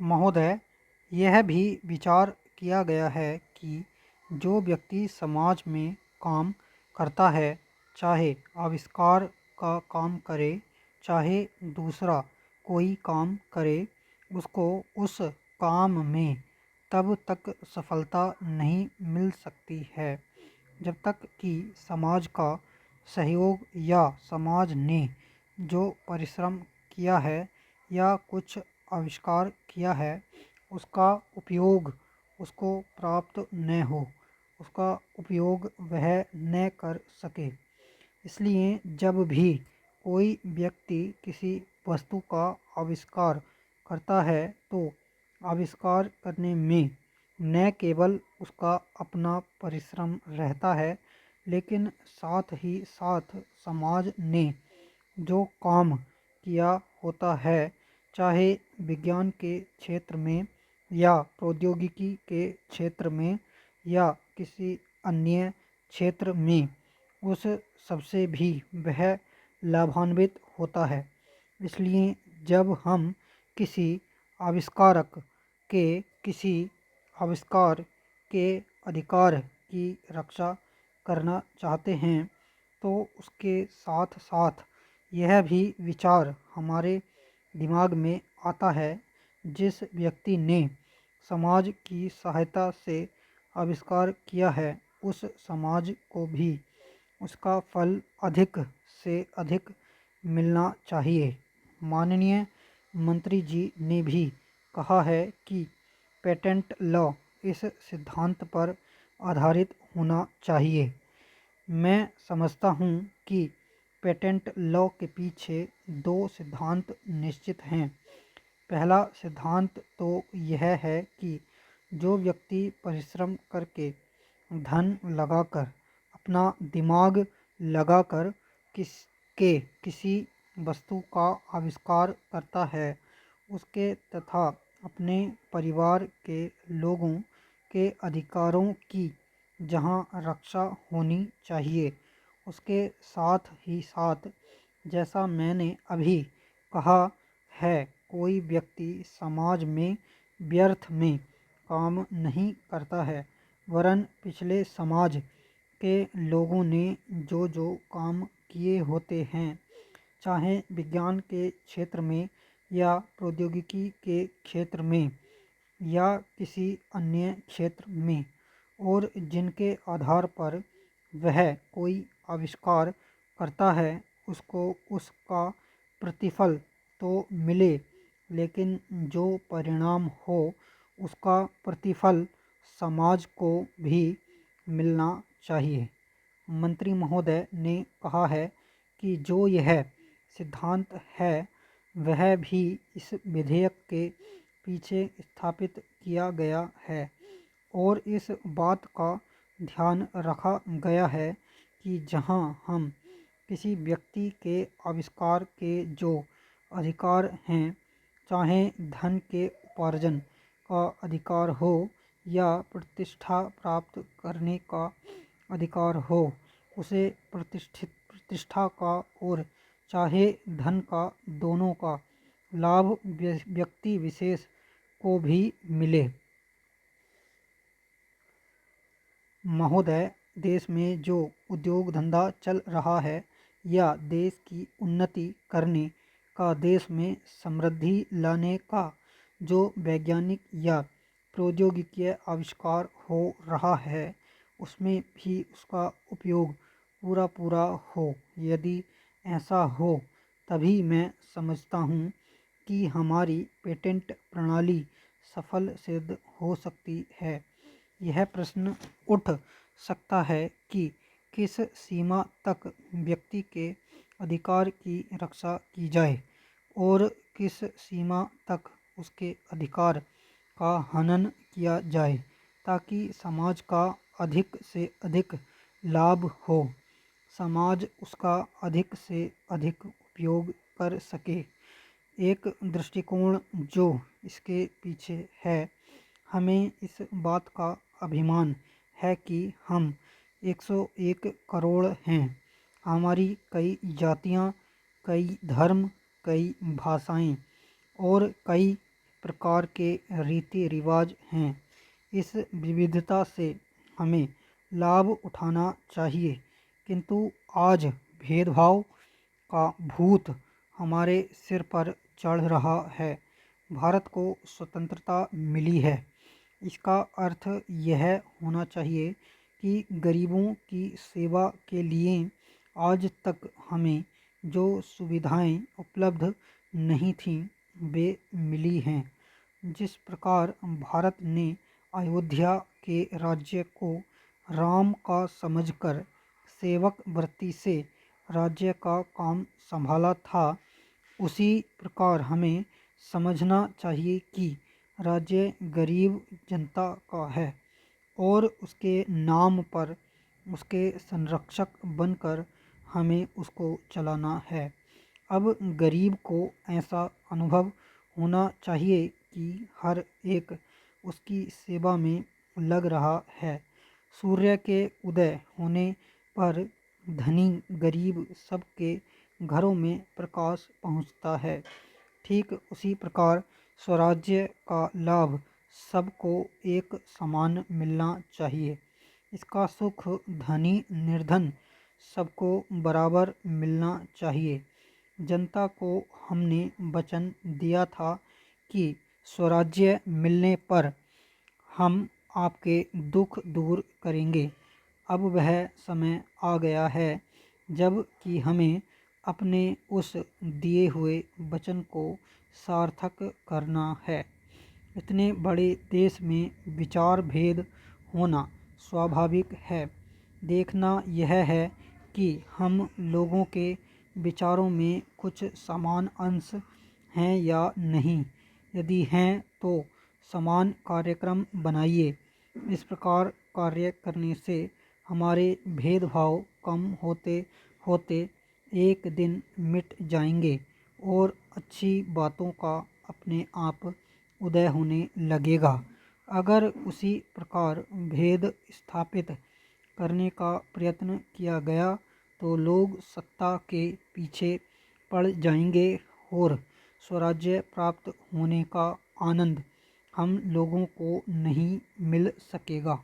महोदय, यह भी विचार किया गया है कि जो व्यक्ति समाज में काम करता है, चाहे आविष्कार का काम करे, चाहे दूसरा कोई काम करे, उसको उस काम में तब तक सफलता नहीं मिल सकती है जब तक कि समाज का सहयोग या समाज ने जो परिश्रम किया है या कुछ आविष्कार किया है उसका उपयोग उसको प्राप्त न हो, उसका उपयोग वह न कर सके। इसलिए जब भी कोई व्यक्ति किसी वस्तु का आविष्कार करता है तो आविष्कार करने में न केवल उसका अपना परिश्रम रहता है, लेकिन साथ ही साथ समाज ने जो काम किया होता है, चाहे विज्ञान के क्षेत्र में या प्रौद्योगिकी के क्षेत्र में या किसी अन्य क्षेत्र में, उस सबसे भी वह लाभान्वित होता है। इसलिए जब हम किसी आविष्कारक के किसी आविष्कार के अधिकार की रक्षा करना चाहते हैं तो उसके साथ साथ यह भी विचार हमारे दिमाग में आता है, जिस व्यक्ति ने समाज की सहायता से आविष्कार किया है उस समाज को भी उसका फल अधिक से अधिक मिलना चाहिए। माननीय मंत्री जी ने भी कहा है कि पेटेंट लॉ इस सिद्धांत पर आधारित होना चाहिए। मैं समझता हूँ कि पेटेंट लॉ के पीछे दो सिद्धांत निश्चित हैं। पहला सिद्धांत तो यह है कि जो व्यक्ति परिश्रम करके, धन लगाकर, अपना दिमाग लगाकर किसी वस्तु का आविष्कार करता है, उसके तथा अपने परिवार के लोगों के अधिकारों की जहाँ रक्षा होनी चाहिए, उसके साथ ही साथ जैसा मैंने अभी कहा है, कोई व्यक्ति समाज में व्यर्थ में काम नहीं करता है, वरन पिछले समाज के लोगों ने जो जो काम किए होते हैं, चाहे विज्ञान के क्षेत्र में या प्रौद्योगिकी के क्षेत्र में या किसी अन्य क्षेत्र में, और जिनके आधार पर वह कोई आविष्कार करता है, उसको उसका प्रतिफल तो मिले, लेकिन जो परिणाम हो उसका प्रतिफल समाज को भी मिलना चाहिए। मंत्री महोदय ने कहा है कि जो यह सिद्धांत है वह भी इस विधेयक के पीछे स्थापित किया गया है और इस बात का ध्यान रखा गया है कि जहां हम किसी व्यक्ति के आविष्कार के जो अधिकार हैं, चाहे धन के उपार्जन का अधिकार हो या प्रतिष्ठा प्राप्त करने का अधिकार हो, उसे प्रतिष्ठा का और चाहे धन का, दोनों का लाभ व्यक्ति विशेष को भी मिले। महोदय, देश में जो उद्योग धंधा चल रहा है या देश की उन्नति करने का, देश में समृद्धि लाने का जो वैज्ञानिक या प्रौद्योगिकीय आविष्कार हो रहा है, उसमें भी उसका उपयोग पूरा पूरा हो। यदि ऐसा हो तभी मैं समझता हूँ कि हमारी पेटेंट प्रणाली सफल सिद्ध हो सकती है। यह प्रश्न उठ सकता है कि किस सीमा तक व्यक्ति के अधिकार की रक्षा की जाए और किस सीमा तक उसके अधिकार का हनन किया जाए ताकि समाज का अधिक से अधिक लाभ हो, समाज उसका अधिक से अधिक उपयोग कर सके। एक दृष्टिकोण जो इसके पीछे है, हमें इस बात का अभिमान है कि हम 101 करोड़ हैं। हमारी कई जातियां, कई धर्म, कई भाषाएं और कई प्रकार के रीति रिवाज हैं। इस विविधता से हमें लाभ उठाना चाहिए, किंतु आज भेदभाव का भूत हमारे सिर पर चढ़ रहा है। भारत को स्वतंत्रता मिली है, इसका अर्थ यह होना चाहिए कि गरीबों की सेवा के लिए आज तक हमें जो सुविधाएं उपलब्ध नहीं थीं वे मिली हैं। जिस प्रकार भारत ने अयोध्या के राज्य को राम का समझकर सेवक वृत्ति से राज्य का काम संभाला था, उसी प्रकार हमें समझना चाहिए कि राज्य गरीब जनता का है और उसके नाम पर उसके संरक्षक बनकर हमें उसको चलाना है। अब गरीब को ऐसा अनुभव होना चाहिए कि हर एक उसकी सेवा में लग रहा है। सूर्य के उदय होने पर धनी गरीब सबके घरों में प्रकाश पहुंचता है। ठीक उसी प्रकार स्वराज्य का लाभ सबको एक समान मिलना चाहिए। इसका सुख धनी निर्धन सबको बराबर मिलना चाहिए। जनता को हमने वचन दिया था कि स्वराज्य मिलने पर हम आपके दुख दूर करेंगे। अब वह समय आ गया है जब कि हमें अपने उस दिए हुए वचन को सार्थक करना है। इतने बड़े देश में विचार भेद होना स्वाभाविक है। देखना यह है कि हम लोगों के विचारों में कुछ समान अंश हैं या नहीं। यदि हैं तो समान कार्यक्रम बनाइए। इस प्रकार कार्य करने से हमारे भेदभाव कम होते होते एक दिन मिट जाएंगे और अच्छी बातों का अपने आप उदय होने लगेगा। अगर उसी प्रकार भेद स्थापित करने का प्रयत्न किया गया तो लोग सत्ता के पीछे पड़ जाएंगे और स्वराज्य प्राप्त होने का आनंद हम लोगों को नहीं मिल सकेगा।